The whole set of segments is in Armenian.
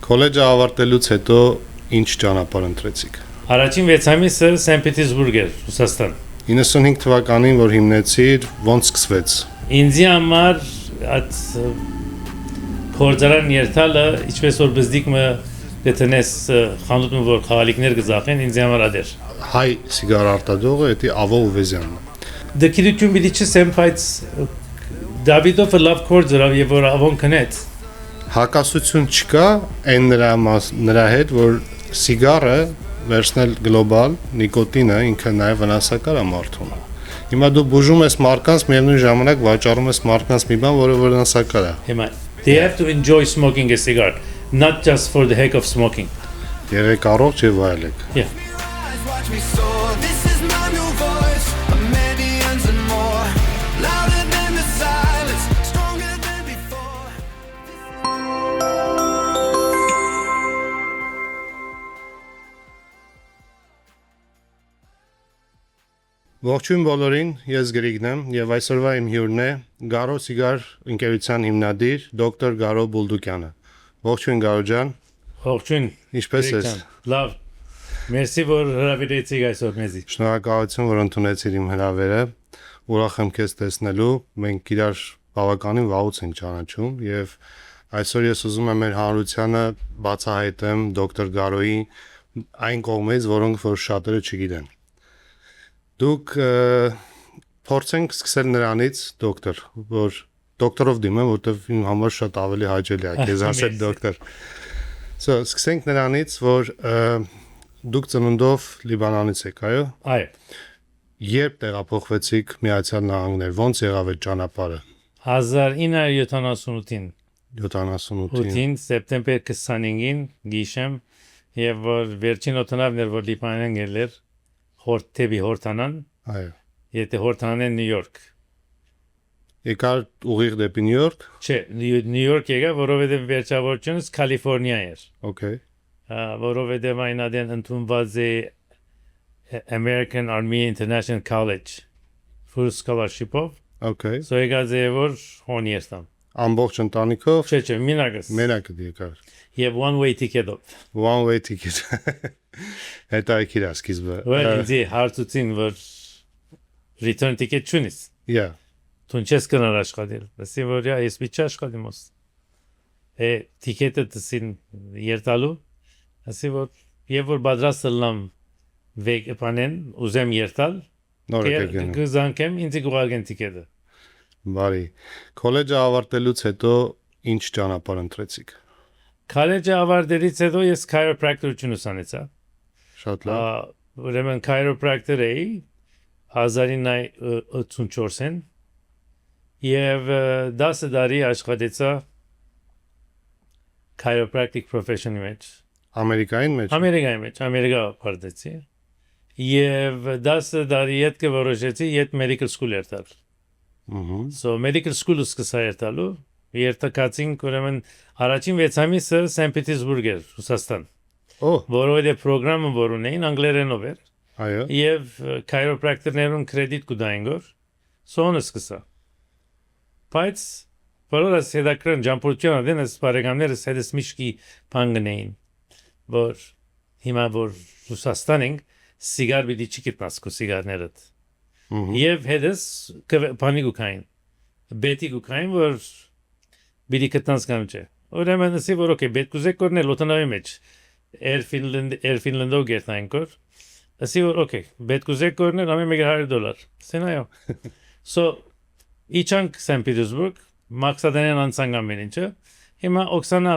Քոլեջը ավարտելուց հետո ինչ ճանապարհ ընտրեցիք։ Առաջին 6 ամիսը Սենտ Պետերսբուրգ էր, Ռուսաստան։ 95 թվականին, որ հիմնեցիր, ոնց սկսվեց։ Ինձ համար այդ կորձարան երթալը, ինչպես որ բզդիկը դետնես խանութում որ խաղալիքներ գզախեն, ինձ համար ադեր։ Հայ սիգար արտադրողը էդի Ավո Ուվեզյանն է։ Դքիրություն բիդի չսեմ, բայց Դավիդովը լավ կորձարավ եւ որ ավոն կնեց։ Հակասություն չկա այն նրա հետ, որ սիգարը վերցնել գլոբալ նիկոտինը ինքը նաև վնասակար է մարդուն։ Հիմա դու բուժում ես մարդկանց, միևնույն ժամանակ վաճառում ես մարդկանց մի բան, որը վնասակար է։ Հիմա they have to enjoy smoking a cigar, not just for the heck of smoking. Եղեք առողջ եւ վայելեք։ Yeah. Watch me soar. This is my new voice. A millions and more. Louder than the silence. Stronger than before. Ողջույն բոլորին, ես Գրիգն եմ եւ այսօրվա իմ հյուրն է Գարո Սիգար ընկերության հիմնադիր դոկտոր Գարո Բուլդուկյանը։ Ողջույն Գարո ջան։ Ողջույն։ Ինչպե՞ս ես։ Լավ։ Մերսի որ հրավիրեցիք այսօր մեզի։ Շնորհակալություն, որ ընդունեցիր իմ հրավերը։ Ուրախ եմ քեզ տեսնելու։ Մենք իրար բավականին վաղուց ենք ճանաչում եւ այսօր ես ուզում եմ մեր հանրությանը բացահայտեմ դոկտոր Գարոյի այն կողմից, որոնք որ շատերը չգիտեն։ Դուք փորձենք սկսել նրանից դոկտոր, որ դոկտորով դիմեմ, որտեվ իմ համար շատ ավելի հաճելի է քեզ ասել դոկտոր։ So, սկսենք նրանից, որ դուք ծնունդով Լիբանանից եք, այո։ Այո։ Երբ տեղափոխվեցիք Միացյալ Նահանգներ, ոնց եղավ այդ ճանապարհը։ 1978-ին 78-ին սեպտեմբեր 25-ին գիշեմ եւ որ վերջին օտանավն էր որ Լիբանան գելեր հորթեբի հորթանան այո եթե հորթանան Նյու Յորք եկար ուղիղ դեպի Նյու Յորք չէ Նյու Յորք եկա որովհետեւ վերջավորությունս Կալիֆոռնիա էր Okay որովհետեւ այն ադեն ընդունված է American Army International College full scholarship-ով Okay so եկած է որ հոնիերտամ ամբողջ ընտանիքով չէ մինագս մենակ եկար եւ one way ticket-ով one way ticket Հետո եկիր սկիզբը Well, ինձ հարցուցին որ return ticket չունիս Yeah Տուն չես կնար աշխատել, ասի որ ես մի չաշխատեմ ոս։ Տիկետը դսին երտալու, ասի որ եւ որ բادرաստ լամ վեգ պանեն ուզեմ երտալ, նոր եկեն գզանքեմ ինձ գուղագեն տիկետը։ Բարի քոլեջը ավարտելուց հետո ինչ ճանապարհ ընտրեցիք Քոլեջը ավարտելուց հետո ես chiropractor-ություն ուսանեցա։ Շատ լավ Ուրեմն chiropractor էի 1984-ին Եվ 10 տարի աշխատեցա chiropractic profession-ի մեջ Ամերիկային մեջ Ամերիկա պարտեցի Եվ 10 տարի հետ որոշեցի իդ medical school երթալ So medical school սկսա երթալու երթակացին ուրեմն առաջին 6 ամիսը Սենտ Պետերսբուրգ էր Ռուսաստան որովհետև ծրագրամը որ ունեին անգլերենով էր Այո Եվ chiropractor-ներուն կրեդիտ կուտային գոր Սոնը սկսա Բայց բոլորս հետաքրքրն ճամփորդությունը դենս բարեկամներս հետս միշկի փանգնեին որ հիմա որ Ռուսաստանին սիգար բիդի չկիտնաս կո սիգարներդ Եվ հետս փանիկուքային բետի գուքային որ բիդի կտնաս կանչե Ուրեմն ասի որ օքեյ բետ կուզեք կորնել օտանավի մեջ Air Finland-ով գերտային կոր ասի որ օքեյ բետ կուզեք կորնել ամեն մեկը $100 սենայո So Իչանք Սենտ Պետերսբուրգ մաքսադենեն անցանգան մենինչը հիմա Օքսանա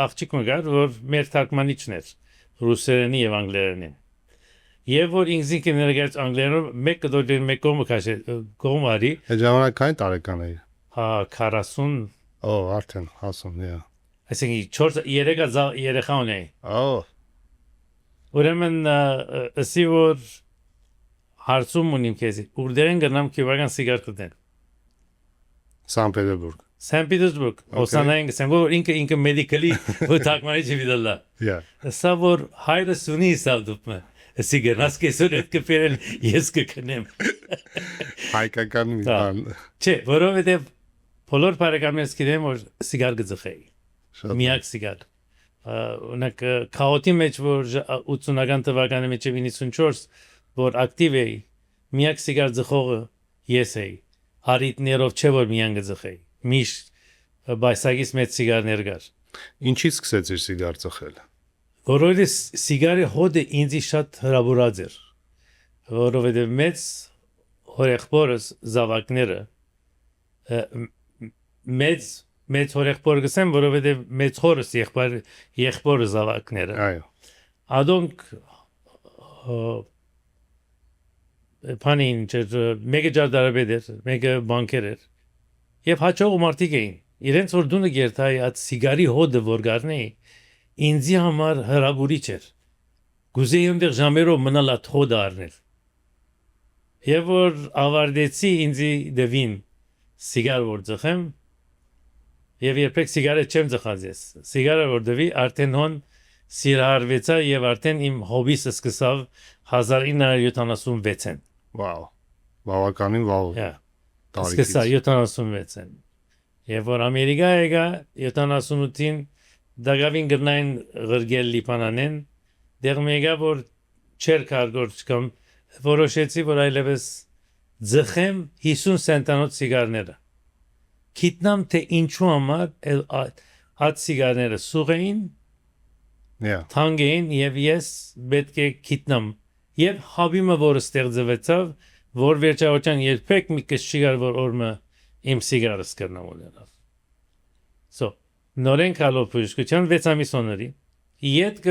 աղջիկ մգար որ մեր թարգմանիչն էր ռուսերենի եւ անգլերենի եւ որ ինքնին ներգած անգլերենով մեկ դոլար մեկ կողմարի Այդ ժամանակային տարեկան էի հա 40 արդեն հասուն yeah այսինքն 4 երեխա ունեի Ուրեմն ասի որ հարցում ունիմ քեզի ուր գնամ քիվական սիգար կտեն Սանտ Պետերսբուրգ Սենտ Պետերսբուրգ Օսանային սենգոր ինքը մեդիկալի թարգմանիչ վիդալա Սա որ հայրս ունի սավդուպը Սիգարնաս կեսօր այդ կփերեն ես կքնեմ Հայկական մի բան Չէ որովհետև բոլոր բարեկամներս գիտեն որ սիգար գծխեի Միակ սիգար օրինակ քաոտի մեջ որ 80-ական թվականի մեջ 94 որ ակտիվ էի միակ սիգար ձխողը ես էի հարիտներով չէ որ միան գծխեի միշտ բայսագից մեծ սիգարներ կար Ինչի՞ց սկսեցիր սիգար ծխել։ որովհետև սիգարի հոդը ինձ շատ հրաբուրած էր որովհետև մեծ հորեղբորս զավակները մեծ հորեղբոր գսեմ որովհետև մեծ հորս եղբորը զավակները Այո։ Adonk Panin mega ջարդարաբեդեր, mega բանկերեր եւ հաճող մարդիկ էին։ Իրենց որ դունը գերտայի այդ սիգարի հոդը որ գարնեի, ինձի համար հրաբուրիչ էր։ Գուզեի այնտեղ ժամերով մնալ այդ հոդը առնել։ Եվ որ ավարտեցի ինձի դվին սիգար որ ծխեմ, եւ երբեք սիգարը չեմ ծխած ես։ Սիգարը որ դվի արդեն հոն սիրահարվեցա եւ արդեն իմ հոբիսը սկսավ 1976-ին։ Վաու։ Բավականին վաղ։ Սկսա 76-ին։ Եվ որ Ամերիկա եկա 78-ին դակավին գրնային գրգել լիպանանեն դեղ մեգա որ չեր կարգոր չկամ որոշեցի որ այլևս ձխեմ 50 սենտանոց սիգարները Քիտնամ թե ինչու համար այդ սիգարները սուղ էին թանկ էին եւ ես պետք է քիտնամ եւ հաբիմը որ ստեղծվեցավ որ վերջավորության երբեք մի կշիգար որ օրը իմ սիգարս կրնամ ունենալ So նորեն կալով բժշկության 6 ամիս օների իդ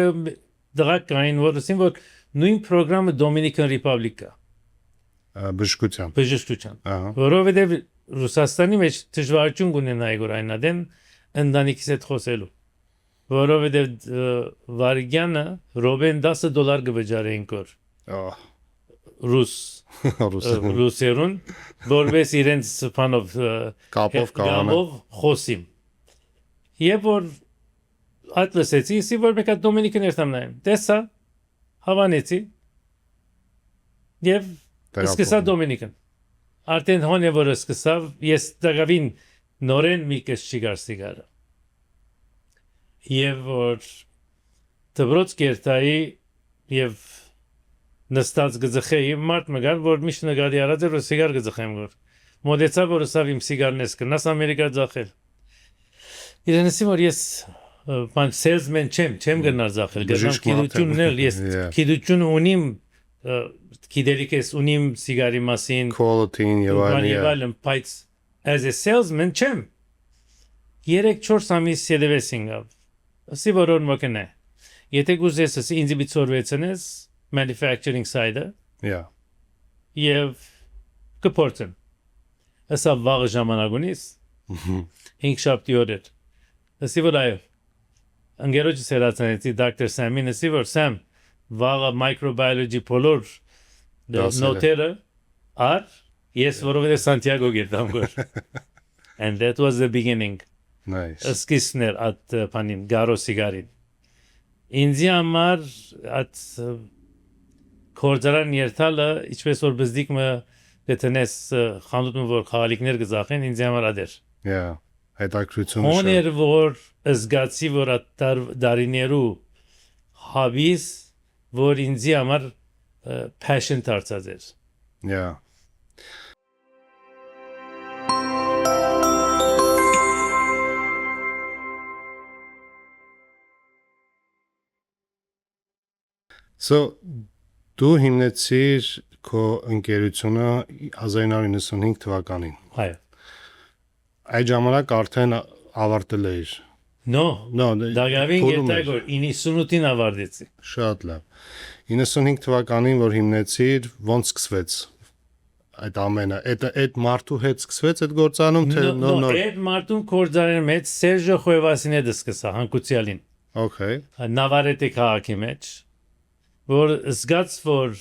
դրակ կային որ ասին որ նույն ծրագրամը Dominican Republic-ա բժշկության որովհետեւ Ռուսաստանի մեջ դժվարություն ունենայի որ այնադեն ընտանիքից հետ խոսելու որովհետև վարգյանը ռոբեն $10 կվճարեին կոր ռուսերուն որպես իրենց փանով կապով խոսիմ եւ որ այդ լսեցի իսի որ մեկա Դոմինիկան երթամնային տեսա հավանեցի եւ սկսա Դոմինիկան արդեն հոնե որ սկսավ ես դակավին նորեն մի կշիգար սիգարը եւ որ դբրոց կերտայի եւ նստած գծխեի մարդ մգար որ միշտ նկատի արած էր որ սիգար գծխեմ որ մոդեցա որ սավ իմ սիգարնես կնաս ամերիկա ձախել իրենսի որ ես բան salesman չեմ գնար ձախել գնամ քիդությունն էլ ես քիդություն ունիմ քիդերիկես ունիմ սիգարի մասին quality-ին եւ այլն բայց as a salesman չեմ 3-4 ամիս ելևեսինգավ Ասի որոր մոքնե Եթե գուզես ասի ինձ բիցորվեցնես manufacturing side-ը եւ կփորձեմ Ասա վաղ ժամանակունից 5 շաբթի օր Ասի որ այո Անգերոջի սերացանեցի Dr. Sam-ին ասի որ Sam վաղ microbiology բոլոր նոտերը ես որովհետեւ Սանտիագո գերտամ գոր And that was the beginning Nice. Սկիզբներ at panin garo sigarin. Ինձի համար at կորձարան երթալը ինչպես որ բզդիկը դետնես խանութում որ խաղալիքներ գզախեն ինձի համար ադեր։ Հետաքրությունը Հոներ որ զգացի որ at դարիներու հաբիս որ ինձի համար passion դարձած էր։ So դու հիմնեցիր քո ընկերությունը 1995 թվականին։ Այո։ Այդ ժամանակ արդեն ավարտել էիր։ No, դակավին գետագոր 98-ին ավարտեցի։ Շատ լավ։ 95 թվականին որ հիմնեցիր, ոնց սկսվեց այդ ամենը։ Այդ մարդու հետ սկսվեց այդ գործանում թե նոր։ Այդ մարդուն գործարան մեջ Սերժո Խոևասին հետ սկսա հանկուցյալին։ Okay։ Նավարետի քաղաքի մեջ որ զգաց որ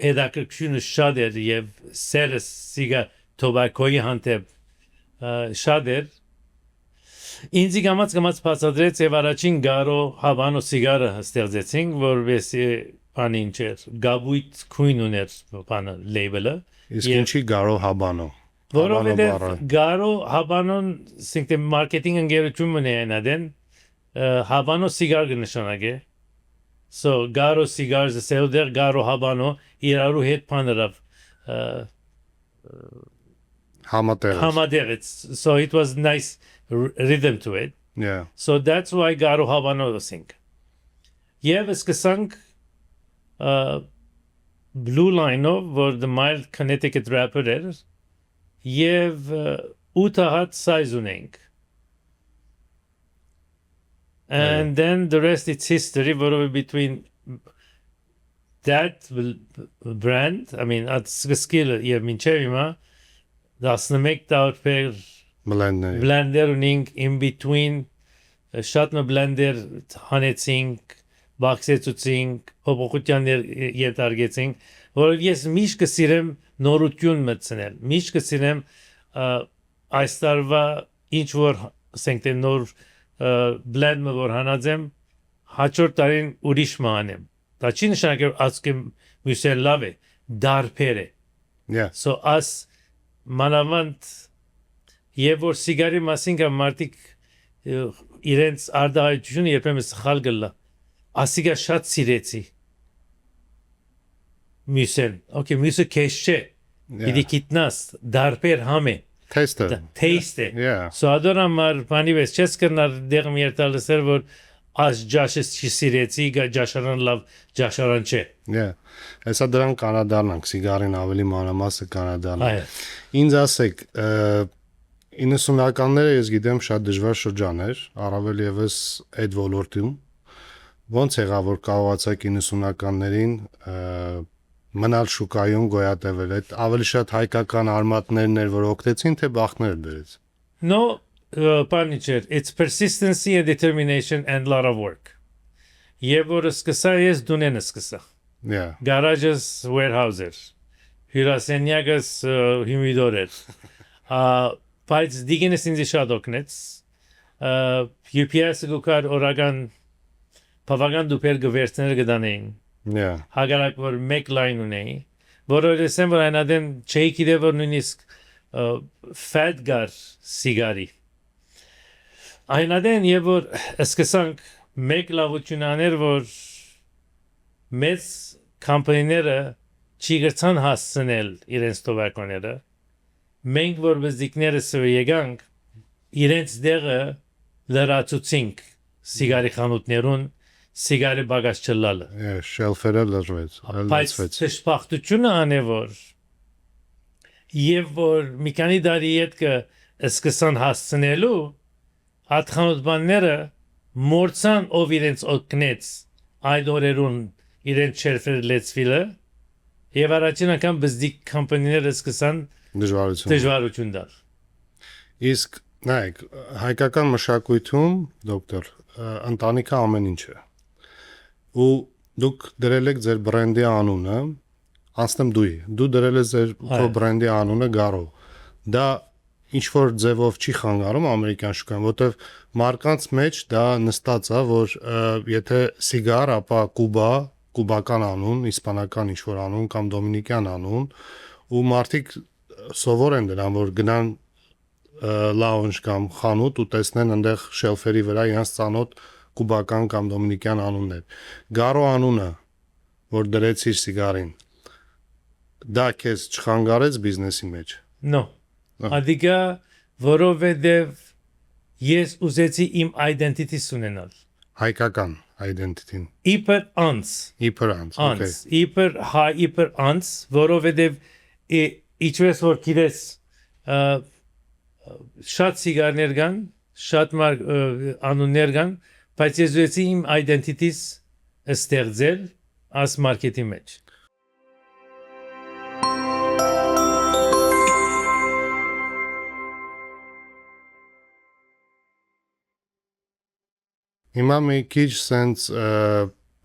հետաքրքրությունը շատ էր եւ սերը սիգար տոբակոյի հանդեպ շատ էր ինձ գամած բացատրեց եւ առաջին գարո հավանո սիգարը ստեղծեցինք որովհետեւ բանին չէր գաբույտ քույն ուներ բանը լեյբլը իսկ ինչի գարո հավանո որովհետև բառը։ Garo Habanon ասենք մարքեթինգ ընկերություն ունի այնադեն Habano cigar կնշանակե so Garo cigars is out there Garo Habano իրարու հետ բաներով Համատեղ։ համադեղեց so it was nice rhythm to it Yeah. so that's why Garo Habano ասենք եւ սկսանք Blue Line-ով որ the mild Connecticut wrapper էր եւ 8 հատ size ունենք and then the rest it's history որովհետեւ between that brand I mean at skill եւ մինչեւ հիմա 11 տարի per Blender։ blender ունենք in between շատ մը blender հանեցինք բաքսեցուցինք փոփոխություններ յետարգեցինք որ ես միշտ կսիրեմ նորություն մտցնել միշտ կսիրեմ այս տարվա ինչ որ ասենք թե նոր blend-ը որ հանածեմ հաջորդ տարին ուրիշ մանեմ դա չի նշանակի ասկեմ մյուսը լավ է դարբեր է Yeah. so as մանավանդ եւ որ սիգարի մասին կա մարդիկ իրենց արդարությունը երբեմն սխալ գլա ասիգա շատ սիրեցի մյուսեն okay մյուսը քեշ չէ իդի կիտնաս դարբեր համե Taste։ taste Yeah. so adorամար բանի վես չես կրնար դեղմ երտալսեր որ as ջաշես չի սիրեցի ջաշարան լավ ջաշարան չէ Yeah. Հեսա դրան կանադան ենք, սիգարին ավելի մանրամասը կանադան։ այո Ինձ ասեք, 90-ականները ես գիտեմ շատ դժվար շրջան էր, առավել եւս այդ ոլորտում։ Ոնց եղավ որ կարողացաք 90-ականներին մնալ շուկայում գոյատևել այդ ավելի շատ հայկական արմատներն էր որ օգտեցին թե բախներ դրեց։ no panicher it's persistency and determination and lot of work եւ որ սկսա ես դունեն սկսա Yeah. garages warehouses հյուրասենյակս հյումիդորեր բայց դիգենս ինձ շատ օգնեց UPS-ը գուկար օրական բավական դուպեր գվերցներ գտանեին Yeah. հագարակ որ մեկ լայն ունեի որովհետև որ այնադեն չէի գիտե որ նույնիսկ fat գար սիգարի այնադեն եւ որ սկսանք մեկ լավություն աներ որ մեծ կամպանիները չիգրցան հասցնել իրենց տովականները մենք որ բզիկներս եկանք իրենց դեղը լրացուցինք սիգարի խանութներուն սիգարի բագաշ չլալը Yeah, շելֆերը լրվեց, բայց լրացվեց։ ճշմարտությունը անե որ եւ որ մի քանի տարի հետո սկսան հասցնելու հատխանութբանները մորցան ով իրենց օգնեց այդ օրերուն իրենց շերֆերը լեցվիլը եւ առաջին անգամ բզդիկ կամպանիները սկսան դժվարություն դալ Իսկ նայեք, հայկական մշակույթում, դոկտոր, ընտանիքը ամեն ինչ է։ Ու դուք դրել եք ձեր բրենդի անունը, անցնեմ դու դրել ես ձեր քո բրենդի անունը Garo։ Դա ինչ որ ձևով չի խանգարում ամերիկյան շուկան, որտեվ մարկանց մեջ դա նստած է, որ եթե սիգար, ապա կուբական անուն, իսպանական ինչ որ անուն կամ դոմինիկյան անուն, ու մարդիկ սովոր են դրան, որ գնան lounge կամ խանութ ու տեսնեն այնտեղ շելֆերի վրա իրենց ծանոթ կուբական կամ դոմինիկյան անուններ։ Garo անունը, որ դրեցիր սիգարին, դա քեզ չխանգարեց բիզնեսի մեջ։ no ադիգա որովհետեւ ես ուզեցի իմ identity ունենալ Հայկական identity-ն։ իբր Իբր անց, իբր անց որովհետեւ իջվես որ գիտես շատ սիգարներ կան շատ անուններ կան բայց ես ուզեցի իմ identity-ս ստեղծել as market-ի մեջ Հիմա մի քիչ sense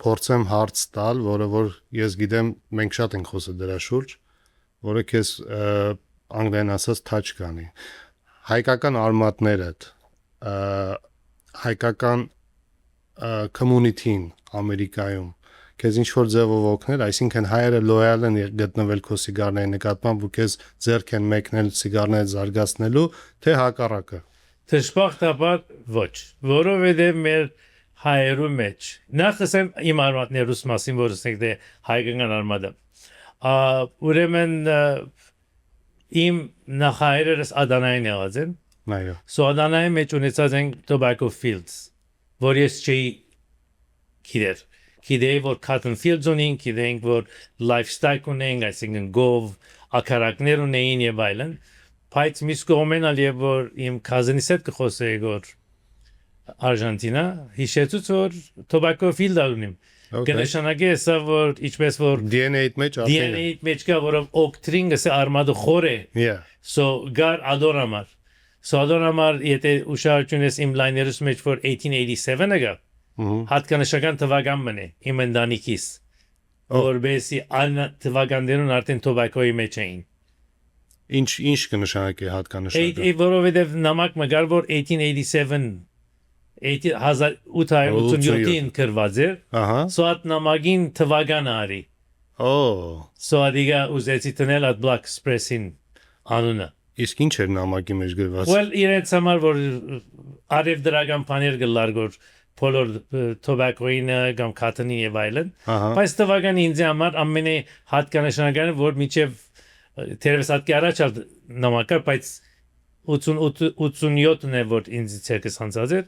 փորձեմ հարց տալ, որը որ ես գիտեմ, մենք շատ ենք խոսել դրա շուրջ, որը քեզ անգլերեն ասած touch կանի։ Հայկական արմատները, հայկական community-ին Ամերիկայում քեզ ինչ որ ձևով օգնել, այսինքն հայերը լոյալ են գտնվել քո սիգարների նկատմամբ ու քեզ ձեռք են մեկնել սիգարները զարգացնելու, թե հակառակը։ Դժբախտաբար ոչ, որովհետև մեր հայերու մեջ նախ ասեմ իմ արմատներուս մասին, որ ասենք դե հայկական արմատը ուրեմն իմ նախահայրերս Ադանային եղած են Այո։ So Ադանայի մեջ ունեցած են tobacco fields, որ ես չի գիտեր։ Գիտեի, որ cotton fields ունեն, գիտեինք, որ livestock ունեն, այսինքն գով, ակարակներ ունեն եւ այլն, բայց միս կողմենալ եւ որ իմ cousin-իս հետ կխոսեի որ Արժանտինա, հիշեցուց որ tobacco field ունիմ։ Կնշանակի է սա որ ինչպես որ DNA-ից մեջ արդեն DNA-ից մեջ կա որով օկտրինգը սա արմադը խոր է։ Yeah. So գար ադորամար։ So ադորամար եթե ուշադրություն ես իմ լայներս մեջ որ 1887-ը գա։ Հատկանշական թվական մնե իմ ընտանիքիս։ Որբեսի ան թվականներուն արդեն tobacco-ի մեջ էին։ Ինչ կնշանակի հատկանշական։ Որովհետև նամակ մգար որ 1887 1887-ին կրված էր։ Ահա։ So at նամակին թվական արի։ So adiga ուզեցի տնել at Black Express-ին անունը։ Իսկ ինչ էր նամակի մեջ գրված։ Well, իրենց համար որ արև դրական բաներ գլար որ բոլոր tobacco-ին կամ cotton-ին եւ այլն։ Բայց թվականի ինձ համար ամենը հատկանշանականը որ միջև թերևս հատկի առաջ նամակը, բայց 87-ն է որ ինձ ցերկս հանցած էր։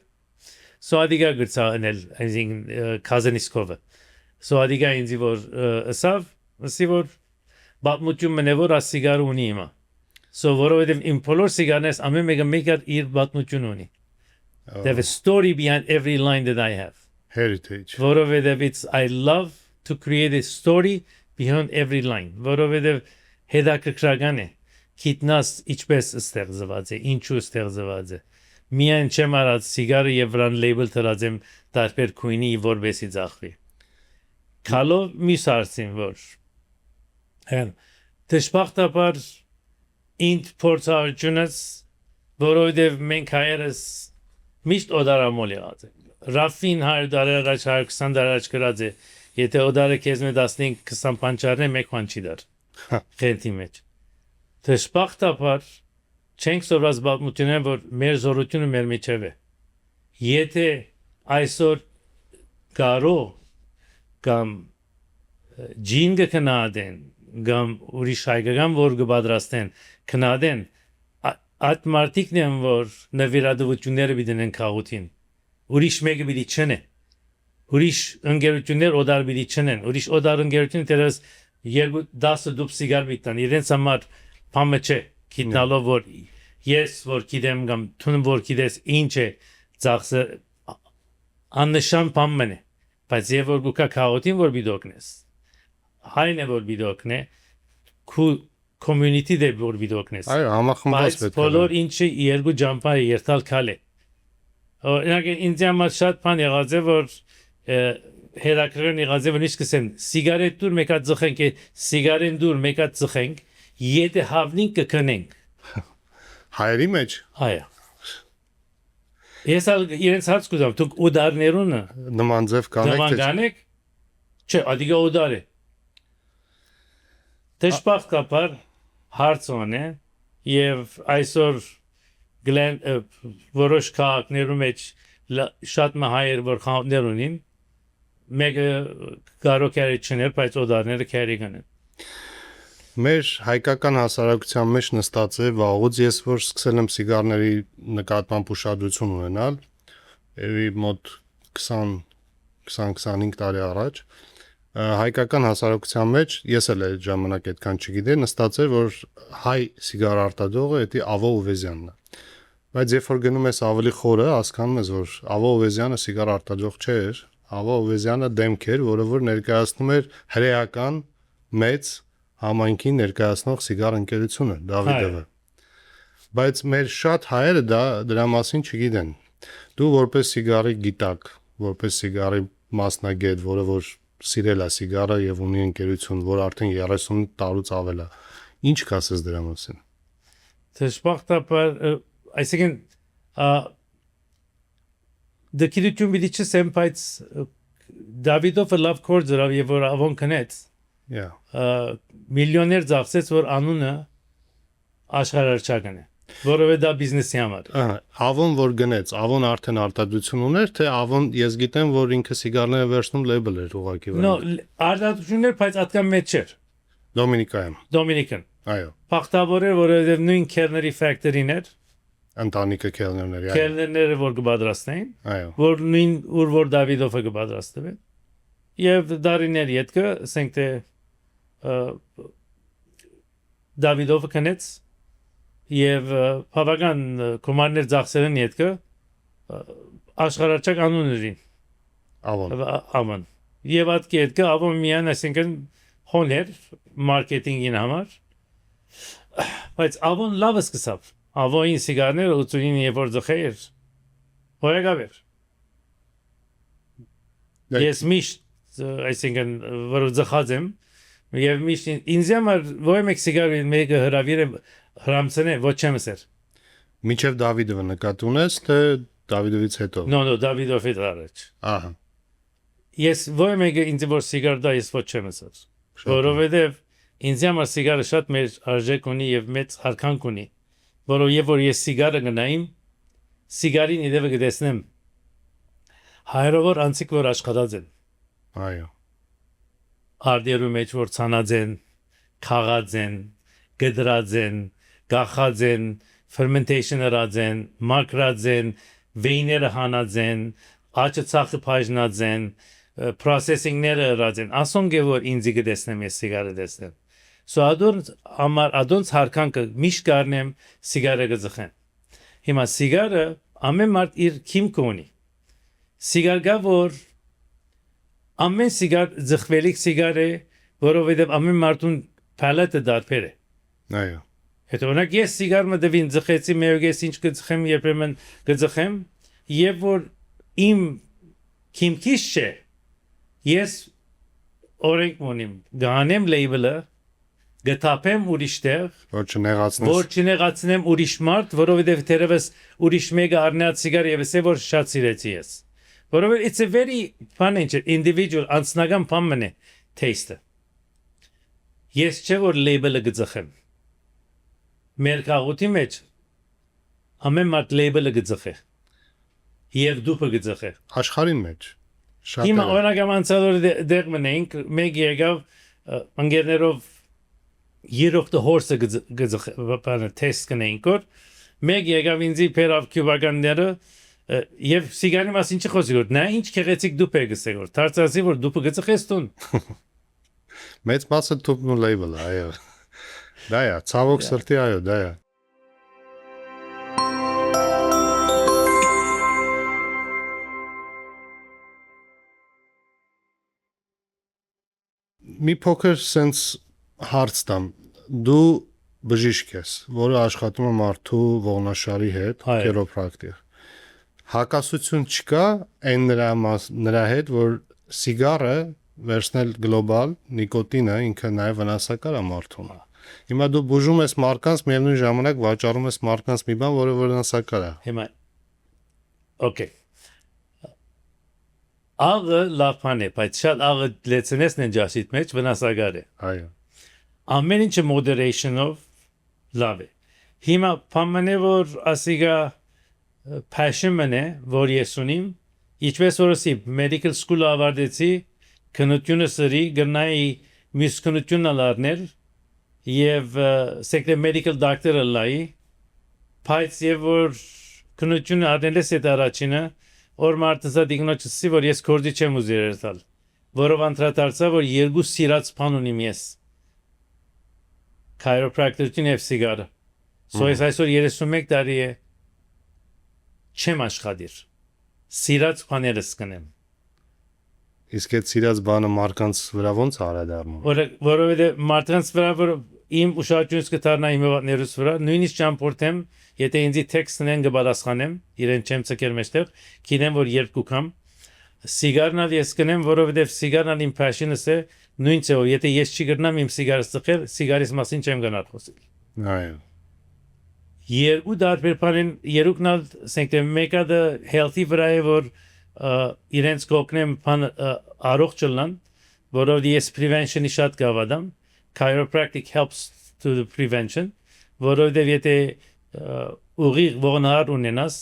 So adiga գծա անել այսինքն cousin-իսկովը։ So adiga ինձ որ ասի որ բաթմություն մնե որ ասիգար ունի հիմա։ So որովհետև իմ բոլոր սիգարներս ամեն մեկը իր բաթմություն ունի։ They have a story behind every line that I have. Heritage. Որովհետև I love to create a story behind every line. Որովհետև հետաքրքրական է։ Գիտնաս ինչպես ստեղծված է, ինչու ստեղծված է։ Միայն չեմ արած սիգարը եւ վրան լեյբլ դրած եմ տարբեր քույնի որբեսի ծախվի։ Քալով միս արցին որ հեն դժբախտաբար ինձ փորձառությունս որովհետև մենք հայերս միշտ օդարամոլ եղած ենք։ Ռաֆին 100 դարեր առաջ 120 դարեր առաջ գրած է եթե օդարը քեզ մե 15-20 պանճարն է մեկ բան չի դար։ Խենթի մեջ։ Դժբախտաբար չենք սովորած բացմունքն որ մեր զորությունը մեր միջև է։ Եթե այսօր կարո կամ ջինգը կնադեն կամ ուրիշ հայկական որ կբադրաստեն կնադեն այդ մարտիկն են որ նվիրատվությունները բիդեն քաղաքին ուրիշ մեկը բիդի չնե ուրիշ ընկերություններ օդար բիդի չնեն ուրիշ օդար ընկերություն դերս 2-10 դուբ սիգար բիտան իրենց համար փամը չէ գիտնալով որ ես որ գիտեմ կամ թուն որ գիտես ինչ է ծախսը աննշան փամն է բայց եւ որ գուկա քաղաքին որ բիդոկնես հայն է որ բիդոկնե քու community դե որ բիդոկնես Այո, համախմբված պետք է։ բոլոր ինչը երկու ջամփա երթալ քալ է օրինակ ինձ համար շատ բան եղած է որ հերակրեն եղած է որ ինչ կսեն սիգարետ դուր մեկա ծխենք սիգարեն դուր մեկա ծխենք եթե հավնին կքնենք Հայերի մեջ այո ես իրենց հարց կուզեմ դուք ուդարներունը նման ձև կանեք կանեք չէ ադիգա ուդար է դժբախտաբար հարցոն է եւ այսօր գլեն որոշ քաղաքներում մեջ շատ մահայեր որ խանութներ ունին մեկը կարող է չներ բայց օդարները քերի կանեն Մեր հայկական հասարակության մեջ նստած է վաղուց ես որ սկսել եմ սիգարների նկատմամբ ուշադրություն ունենալ երևի մոտ 20-25 տարի առաջ հայկական հասարակության մեջ ես էլ այդ ժամանակ այդքան չգիտեի նստած էր որ հայ սիգար արտադրողը դա Ավո Ուվեզյանն է բայց երբ որ գնում ես ավելի խորը հասկանում ես որ Ավո Ուվեզյանը սիգար արտադրող չէր Ավո Ուվեզյանը դեմք էր որը որ ներկայացնում էր հրեական մեծ համայնքին ներկայացնող սիգար ընկերությունը Դավիդովը բայց մեր շատ հայերը դրա մասին չգիտեն դու որպես սիգարի գիտակ որպես սիգարի մասնագետ որը որ սիրել է սիգարը եւ ունի ընկերություն որ արդեն 30 տարուց ավել է ինչ կասես դրա մասին դժբախտաբար այսինքն դեկիրություն բիդի չեմ բայց Դավիդովը լավ կորձրավ եւ որ ավոն կնեց Yeah. միլիոներ ծախսեց որ անունը աշխարհարչական է որովհետեւ դա բիզնեսի համար Ավոն որ գնեց, Ավոն արդեն արտադրություն ուներ, թե Ավոն ես գիտեմ, որ ինքը սիգարները վերցնում լեյբլ էր ուղակի վրա։ նո արտադրություններ բայց այդքան մեծ չէր Դոմինիկայում։ Dominican Այո, Փախտավոր էր որովհետեւ նույն Kelner-ի factory-ն էր ընտանիքը քելներների։ Kelner-ները որ կբադրաստեին Այո։ որ նույն որ Դավիդովը կբադրաստվի եւ դարիներ յետքը ասենք թե Դավիդովը կնեց եւ բավական կոմաններ ծախսերն յետքը աշխարհարչակ անուններին Ավոն։ Aman. Եվ այդ կետքը ավոն միան այսինքն հոներ մարքեթինգին համար բայց ավոն լավ սկսավ ավոին սիգարները 89 երբ որ ձխեր հոյակավեր ես միշտ այսինքն որ ձխած եմ եւ միշտ ինձ համար ոյ մեկ սիգարի մեկը հրավիրը հրամցնե ոչ չեմ ասեր Մինչև Դավիդովը նկատի ունես, թե Դավիդովից հետո։ No Դավիդովի առաջ Ահա։ Ես ոյ մեկը ինձ որ սիգար դա ես ոչ չեմ ասած որովհետեւ ինձ համար սիգարը շատ մեծ արժեք ունի եւ մեծ արքանք ունի որովհետեւ որ ես սիգարը գնայım սիգարին իդեպը կտեսնեմ հայրովոր անցիկ որ աշխատած են Այո։ արդյուրու մեջ որ ցանած են խաղած են գդրած են գախած են fermentation արած են մակրած են վեյները հանած են աչը ցախը բաժնած են processing-ները արած են ասոնք է որ ինձ կտեսնեմ ես սիգարը տեսնեմ so ադոնց հարկանքը միշտ կարնեմ սիգարը գծխեն հիմա սիգարը ամեն մարդ իր քիմք ունի սիգար գա որ ամեն սիգար ձխվելիք սիգար է որովհետև ամեն մարդուն պալետը դարբեր է Այո։ հետո օրինակ ես սիգար մտվին ձխեցի մեյոգես ինչ կձխեմ երբեմն կձխեմ եւ որ իմ քիմքից չէ ես օրենք մոնիմ գանեմ լեյբլը գտապեմ ուրիշտեղ Որ չնեղացնես։ որ չնեղացնեմ ուրիշ մարդ որովհետև դերևս ուրիշ մեկը առնած սիգար եւ ասե որ շատ սիրեցի ես որովհետև it's a very fun individual անձնական բան է taste ես չէ որ լեյբլը գծխեմ մեր քաղուտի մեջ ամեն մարդ լեյբլը գծխե եւ դուպը գծխե Աշխարհի մեջ։ Շատ հիմա է։ օրինակ անցալոր դեղ մնենք մեկ եկավ ընկերներով երրորդը հորսը գծխե բանը տեստ կնենք որ մեկ եկավ ինձի փերավ քյուբականները եւ սիգարի մասին չի խոսի որ նա ինչ քեղեցիկ դուպ է գսե որ դարձածի որ դուպը գծխես տուն Մեծ մասը թուփն ու լեյբլը, այո։ Դա է, ցավոք սրտի այո, դա է։ Մի փոքր sense հարց տամ։ Դու բժիշկ ես, որը աշխատում է մարդու ողնաշարի հետ, Այո։ քերոպրակտիկ։ Հակասություն չկա այն նրա հետ, որ սիգարը վերցնել գլոբալ նիկոտինը ինքը նաև վնասակար է մարդուն։ Հիմա դու բուժում ես մարդկանց, միևնույն ժամանակ վաճառում ես մարդկանց մի բան, որը վնասակար է։ հիմա okay աղը լավ բան է բայց շատ աղը լեցնեսն են ջասիտ մեջ վնասակար է Այո։ ամեն ինչը moderation-ով լավ է հիմա բանը որ ասիգա passion-ն է որ ես ունիմ ինչպես որ ասի medical school ավարտեցի քննությունը սրի գնայի մյուս քննությունը լարնել եւ սեկտե medical doctor-ը լայի բայց եւ որ քննությունը արնելես է առաջինը որ մարդը դիգնոչսի որ ես կորդի չեմ ուզի երթալ որով անդրադարձա որ երկու սիրած բան ունիմ ես chiropractor-ին եւ սիգարը so ես այսօր 31 տարի է չեմ աշխատիր սիրած բաներս կնեմ Իսկ այդ սիրած բանը մարդկանց վրա ոնց արադառնում։ որովհետեւ մարդկանց վրա որ իմ ուշադրությունս կդառնա իմ ներուս վրա նույնիսկ ճամփորդեմ եթե ինձի տեքստն են կբադասխանեմ իրեն չեմ ցկեր մեջտեղ գիտեմ որ երբ կուքամ սիգարնալ ես կնեմ որովհետեւ սիգարնալ իմ passion-ս է նույն ցեով եթե ես չի գրնամ իմ սիգարս ծխել սիգարիս մասին չեմ գնալ խոսել Այո։ երկու դարբեր բանին երկուքնալ ասենք թե մեկը դա healthy վրա է որ իրենց կողքնեմ բան առողջ լան, որովհետև ես prevention-ի շատ կավադամ, chiropractic helps to the prevention, որովհետև եթե ուղիղ ողնահար ունենաս,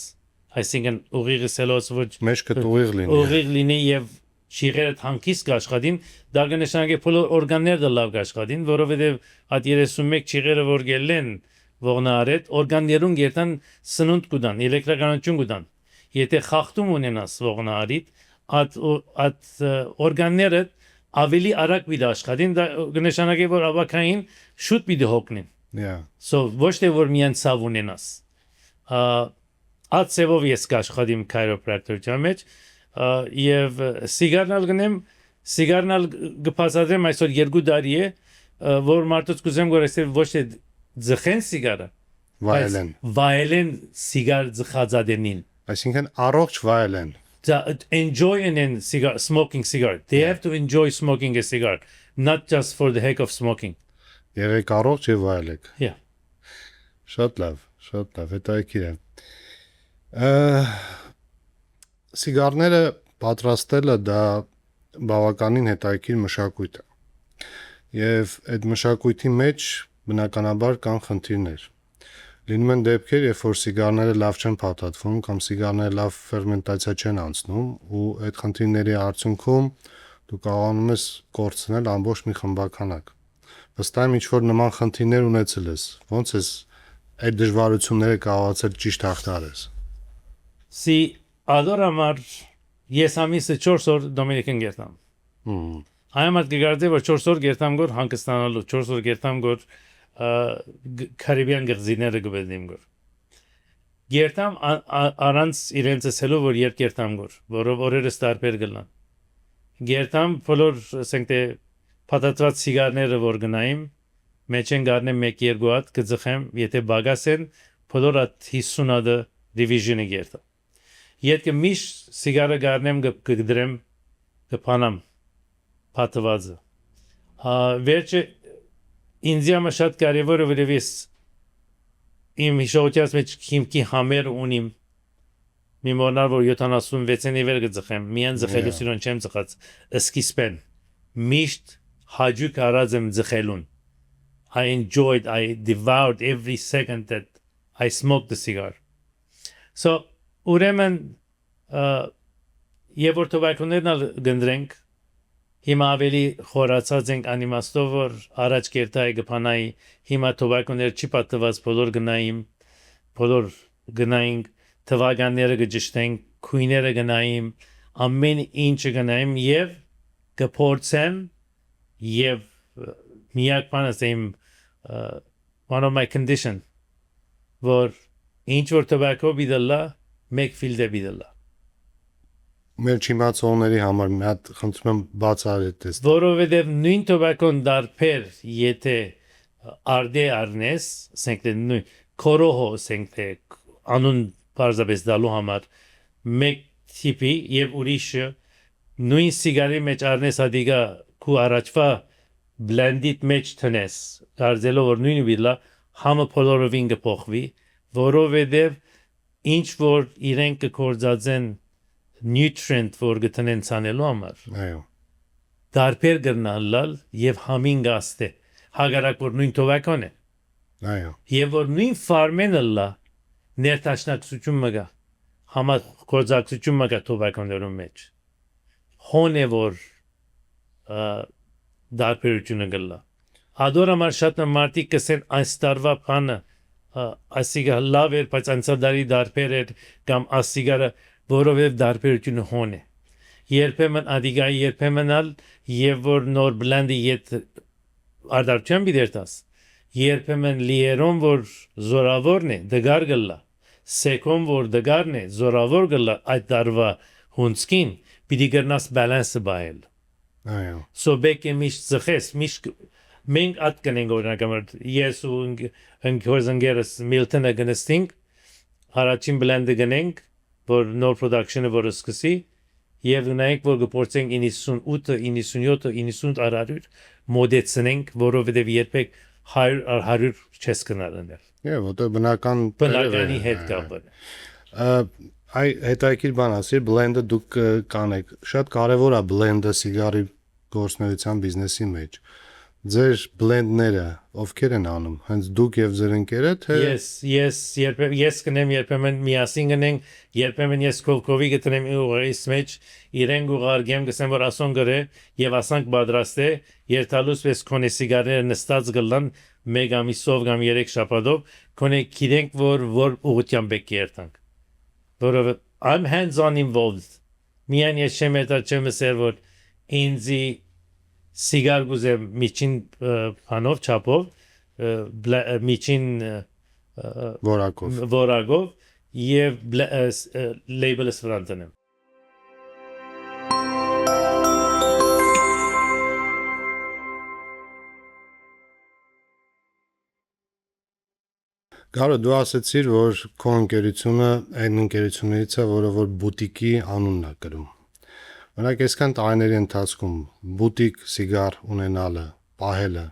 այսինքն ուղիղը սելոս ոչ մեջքը ուղիղ լինի։ ուղիղ լինի եւ շիղերը հանգիստ կաշխատին, դա կնշանակի բոլոր օրգանները լավ կաշխատին, որովհետև այդ 31 շիղերը որ գելեն ողնահարետ, օրգաններուն գերտան սնունդ կուտան, էլեկտրականություն կուտան։ Եթե խախտում ունենաս ողնահարիդ, այդ օրգանները ավելի արագ պիտի աշխատին, դա կնշանակի որ ավակային շուտ պիտի հոգնին։ Yeah. So ոչ թե որ միայն ցավ ունենաս։ Այդ ծևով ես կաշխատիմ chiropractor-ի մեջ եւ սիգարնալ գնեմ, սիգարնալ գփածադրեմ այսօր 2 տարի է, որ մարդուց կուզեմ որ այսօր ոչ թե ձխեն սիգարը, վայելեն սիգար ձխածադենին։ Այսինքն առողջ վայելեն։ Enjoying in smoking cigar. They have to enjoy smoking a cigar, not just for the heck of smoking. Եղեք առողջ եւ վայելեք։ Yeah. Շատ լավ, հետաքրքիր է։ Սիգարները պատրաստելը դա բավականին հետաքրքիր մշակույթ է։ Եվ այդ մշակույթի մեջ բնականաբար կան խնդիրներ։ Լինում են դեպքեր, երբ որ սիգարները լավ չեն փաթաթվում կամ սիգարները լավ ֆերմենտացիա չեն անցնում ու այդ խնդիրների արդյունքում դու կարողանում ես կորցնել ամբողջ մի խմբականակ։ Վստահ եմ ինչ որ նման խնդիրներ ունեցել ես։ Ոնց ես այդ դժվարությունները կարողացել ճիշտ հաղթարես։ Si adorամար ես ամիսը 4 օր Դոմինիկան գերտամ։ Այամատ գարդե որ 4 օր գերտամ գոր հանգստանալու 4 օր գերտամ գոր Caribbean գղզիները գբեդիմ գոր։ Գերտամ առանց իրենց ասելու որ երբ գերտամ գոր, որով օրերս տարբեր գլան։ Գերտամ բոլոր ասենք թե փաթաթված սիգարները որ գնայիմ, մեջ են գարնեմ 1-2 հատ կձխեմ, եթե բագաս են, բոլոր այդ 50 հատը division-ը գերտա։ Եթե միշտ սիգարը գարնեմ կդրեմ կփանամ փաթվածը։ Վերջը ինձ համար շատ կարևոր է որ ես իմ հիշողությունից մեջ քիմքի համեր ունիմ մի մոնար որ 76-ի վեր գծխեմ միան ձխելու սիրուն չեմ ձխած սկիզբեն միշտ հաջուկ արած եմ ձխելուն I devoured every second that I smoked the cigar so ուրեմն եւ որ տոբակոներն գնդրենք հիմա ավելի խորացած ենք անիմաստով որ առաջ կերտայի գփանայի հիմա տոբակոներ չի պատված բոլոր գնայինք թվականները գճշտենք քույները գնայիմ ամեն ինչը գնայիմ եւ կփորձեմ եւ միակ բանը ասեմ one of my condition որ ինչ որ տոբակո բիդլա մեկ ֆիլդը բիդլա Մեր չիմացողների համար մի հատ խնդրում եմ բացառեք դες որովհետև նույն տոբակոն դարբեր եթե արդե արնես ասենք թե նույն կորոհո ասենք թե անուն բարձաբես դալու համար մեկ տիպի եւ ուրիշը նույն սիգարի մեջ արնես ադիգա քու առաջվա բլենդիդ մեջ տնես դարձելով որ նույնը բիլա համը բոլորովին կփոխվի որովհետև ինչ որ իրենք կկործածեն nutrient որ գտնեն ցանելու համար այո դարբեր գնալալ եւ համին գաստե հագարակ որ նույն տոբակոն է այո եւ որ նույն ֆարմենը լա ներտաշնակցություն մգա համա կործածություն մգա տոբակոններում մեջ հոն է որ դարբերությունը գլա ադորամար շատ մարդիկ կսեն այս տարվա բանը ասիգա լավ էր բայց անցադարի դարբեր էր կամ ասիգարը որովհետև դարբերությունը հոն է երբեմն ադիգայի երբեմնալ եւ որ նոր բլենդի իդ արդարության բիդերտաս երբեմն լիերոն որ զորավորն է դգար գլա սեկոն որ դգարն է զորավոր գլա այդ դարվա հունցքին պիտի գրնաս բալանսը բայել այո սոբեկը միշտ զխես միշտ մենք at կնենք օրինակամար ես ու ընկերս Միլտոնը գնստինք առաջին բլենդը գնենք որ նոր production-ը որ սկսի եւ նայենք որ գործենք 98 97 98 արարյուր մոդեցնենք որովհետեւ երբեք 100 չես կնարնել Եվ որտեղ բնականի հետ կապը Այ հետաքրքիր բան ասիր, blend-ը դուք կանեք։ Շատ կարևոր է blend-ը սիգարի գործնեության բիզնեսի մեջ։ Ձեր blend-ները ովքեր են անում։ Հենց դուք եւ ձեր ընկերը, թե ես կնեմ երբեմն միասին գնենք, երբեմն ես կովկովի գտնեմ ուղիս մեջ, իրեն գուղարգեմ գսեմ որ ասոն գրե եւ ասանք պատրաստ է, երթալուց պես կոնե սիգարները նստած գլան մեկ ամիսով կամ 3 շաբաթով, կոնե գիտենք որ ուղղությամբ եք երթանք։ Որովհետեւ I'm hands on involved. Միան ես չեմ հետաչեմ ասել որ ինձի սիգար գուզեմ միջին փանով չափով միջին որակով եւ լեյբլս վրանտնեմ Գարո դու ասացիր որ քո ընկերությունը այն ընկերություններից է որը որ բուտիկի անունն է կրում Օրինակ այսքան տարիների ընթացքում բուտիկ սիգար ունենալը, պահելը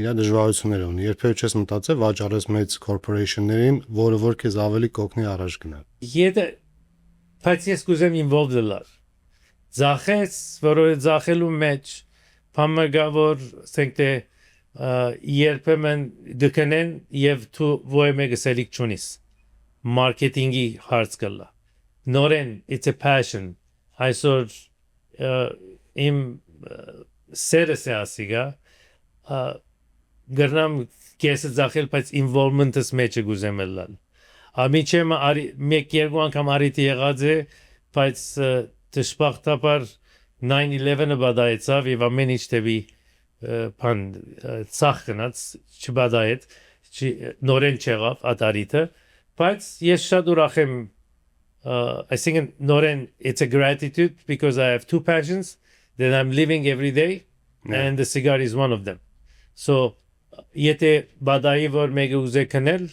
իր դժվարություններ ունի։ Երբևէ չես մտածել վաճառես մեծ corporation-ներին, որը որ քեզ ավելի կօգնի առաջ գնալ։ Եթե բայց ես կուզեմ involved լար։ Ձախես, որը ձախելու մեջ փամագավոր ասենք թե երբեմն դկնեն եւ դու ոյ մեկ սելիկ ճունիս։ Մարքեթինգի հարց կլա։ Նորեն it's a passion։ Այսօր իմ սերս է ասիգա գրնամ կեսը ձախել բայց involvement-ս մեջ է գուզեմ լալ ամիջեմ մեկ երկու անգամ արիթ եղած է բայց դժբախտաբար 9/11-ը բադայեցավ եւ ամեն ինչ դեպի բան ցախ գնաց չբադայեց նորեն չեղավ ադարիթը բայց ես շատ ուրախ եմ I think Noren, it's a gratitude because I have two passions that I'm living every day, and the cigar is one of them. So, եթե բադայի որ մեկը ուզե քնել,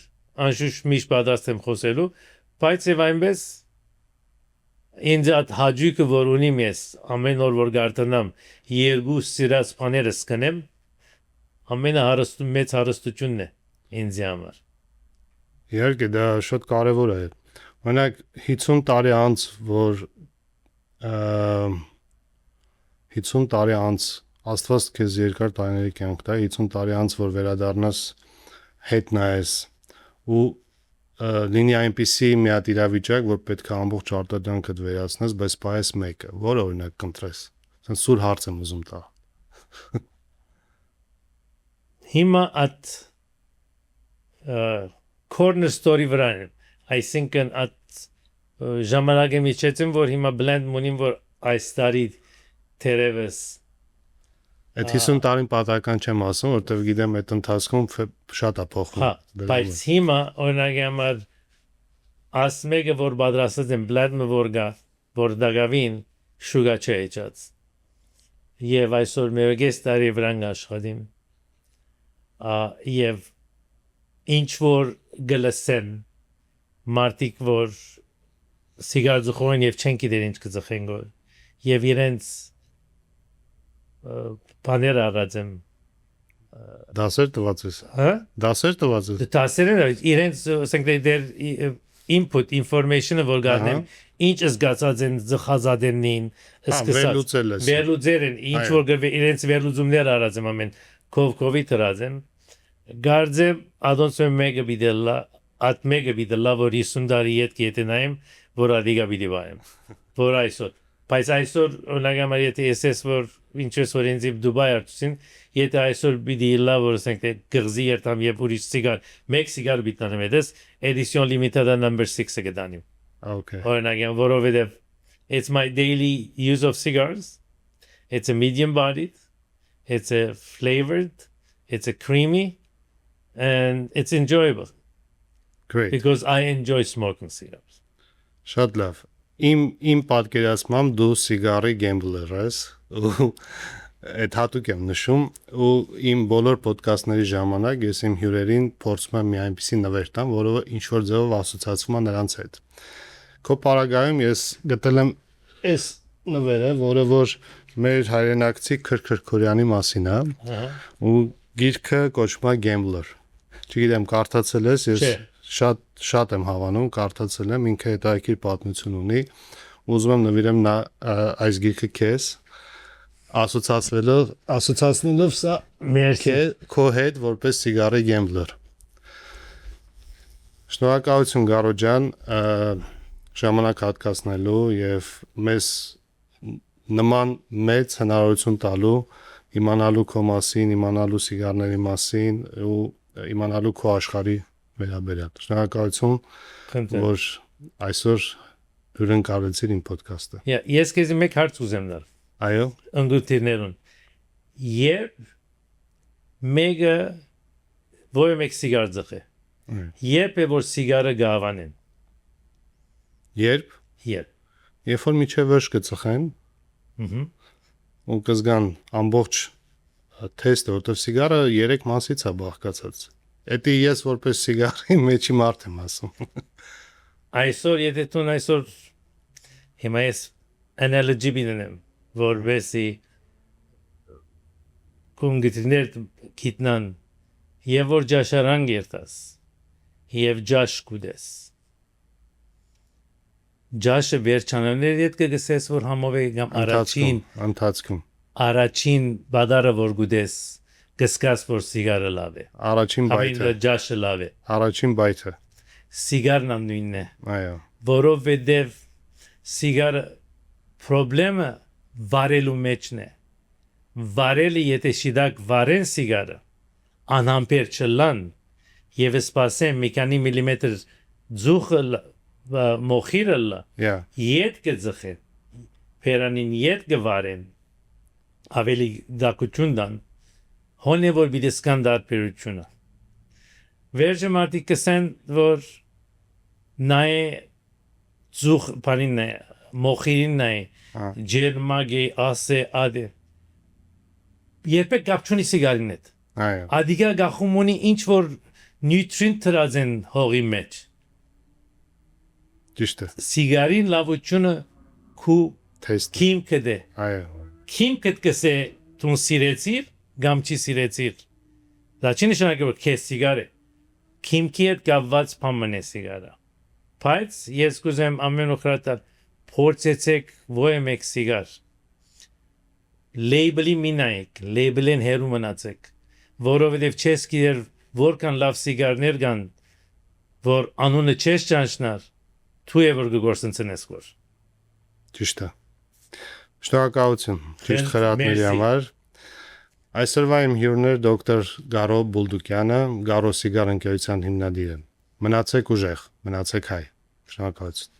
անշուշտ միշտ պատրաստ եմ խոսելու, բայց եւ այնպես ինձ այդ հաջուկը որ ունիմ ես, ամեն օր որ գարտնամ, երկու սիրած բաներս կնեմ, ամենահարստու մեծ հարստությունն է ինձ համար։ Իհարկե դա շատ կարեւոր է։ Օրինակ 50 տարի անց որ 50 տարի անց Աստված քեզ երկար տարիների կյանք տա 50 տարի անց որ վերադառնաս հետ նայես ու լինի այնպիսի մի հատ իրավիճակ որ պետք է ամբողջ արտադրանքդ վերացնես բայց պայես մեկը որ օրինակ կընտրես ասեն սուր հարց եմ ուզում տա Հիմա at corner story վրա եմ I think at ժամանակը միջեցին որ հիմա blend մունին որ այս տարի թերևս Այդ 50 տարին պատահական չեմ ասում որտեվ գիտեմ այդ ընթացքում շատ է փոխվում Հա բայց հիմա օրինակ համար ասմեգը որ պատրաստած են blend-ը որ գա որ դակավին շուգա չէ իջած եւ այսօր մեկ տարի վրան աշխատիմ եւ ինչ որ գլսեն Մարտիկ որ սիգար ձխոն եւ չեն գիտեր ինչ կձխեն գոլ եւ իրենց բաներ առածեմ դասեր տված ես հա դասեր տված ես դասերը իրենց ասենք դեր input information-ը որ գտնեմ ինչ զգացած են ձխազադենին սկսած վերլուծելն ինչ որ իրենց վերլուծումներ առածեմ ամեն կովկովի դրածեմ գարձեմ ադոնսը մեգա բիդելա at mega bidella որ 50 տարի հետ կետնայեմ որ ադիգա բիդի վայեմ որ այսօր բայց այսօր օրինակ եթե SS որ ինչպես որ ինձ Դուբայ արտուսին եթե այսօր բիդի լա որ ասենք թե գրզի երթամ եւ ուրիշ սիգար մեկ սիգար բիտնանեմ էս edition limited number 6-ը գտանիմ okay օրինակ որովհետեւ it's my daily use of cigars it's a medium bodied it's a flavored it's a creamy and it's enjoyable Great. Because I enjoy smoking cigars. Շատ լավ։ Իմ պատկերացմամբ դու սիգարի գեմբլեր ես ու այդ հատուկ եմ նշում ու իմ բոլոր ոդկասթների ժամանակ ես իմ հյուրերին փորձում եմ մի այնպիսի նվեր տամ, որը ինչ որ ձևով ասոցիացվում է նրանց հետ։ Քո պարագայում ես գտել եմ այս նվերը, որը որ մեր հայրենակցի Քրքրքորյանի մասին է ու գիրքը կոչվում է Gambler։ Չգիտեմ կարդացել ես, ես շատ եմ հավանում, կարդացել եմ, ինքը հետաքրքիր պատմություն ունի։ Ուզում եմ նվիրեմ այս գիրքը քեզ, ասոցացնելով սա Մերսի։ քո հետ որպես սիգարի գեմբլեր։ Շնորհակալություն Գարո ջան, ժամանակ հատկացնելու եւ մեզ նման մեծ հնարավորություն տալու իմանալու քո մասին, իմանալու սիգարների մասին ու իմանալու քո աշխարհի վերաբերյալ։ Շնորհակալություն, Խնդրեմ։ որ այսօր հյուրընկալեցիր իմ ոդքասթը։ Ես քեզ մեկ հարց ուզեմ տալ։ Այո, Ընկերներուն։ Երբ մեկը ոյ մեկ սիգար ձխե։ Երբ է որ սիգարը գավանեն։ երբ որ միջև վերջ կծխեն, ու կզգան ամբողջ թեստը, որտեղ սիգարը 3 մասից է բաղկացած։ Էդի ես որպես սիգարի մեջի մարդ եմ ասում։ Այսօր եթե դու այսօր հիմա ես analogy բինեմ, որովհետեւ կոնգիտներ գիտնան եւ որ ջաշարան գերտաս եւ ջաշ կուդես ջաշը վերջանալներ իդ կգսես որ համով է կամ Ընթացքում առաջին բադարը որ գուդես կսկաս որ սիգարը լավ է առաջին ամեն բայթը ջաշը լավ է առաջին բայթը սիգարն նույնն է այո որովհետեւ սիգարը խնդրեմը վարելու մեջն է վարելը եթե շիդակ վարեն սիգարը անհամբեր չլան եւ սպասեն մի քանի միլիմետր ձուխը մոխիրը իդ կձխե փերանին իդ կվարեն ավելի դակություն դան հոնե որ բիդեսկան դարբերությունը վերջը մարտի կսեն որ նայ ձուխ բանին է մոխիրին նայ ջերմագե ասե ադե երբեք կապ չունի սիգարին հետ այո Ադիգա գախում ունի ինչ որ նյուտրինտ դրած են հողի մեջ ճիշտ է սիգարին լավությունը քու թեստ քիմքը դե այո քիմքը կսե տուն սիրեցիր կամ չի սիրեցիր դա չի նշանակում որ քեզ սիգարը քիմքի հետ կապված բան է սիգարը բայց ես կուզեմ ամեն օր փորձեցեք ոյ մեկ սիգար լեյբլի մինայեք լեյբլեն հերու մնացեք որովհետև չես գիտեր որքան լավ սիգարներ կան որ անունը չես ճանչնար դու ես որ գործընծնես որ ճիշտ է շնորհակալություն ճիշտ խրատների Մերսի։ համար այսօրվա իմ հյուրներ դոկտոր Գարո Բուլդուկյանը Գարո սիգար ընկերության հիմնադիրը մնացեք ուժեղ մնացեք հայ շնորհակալություն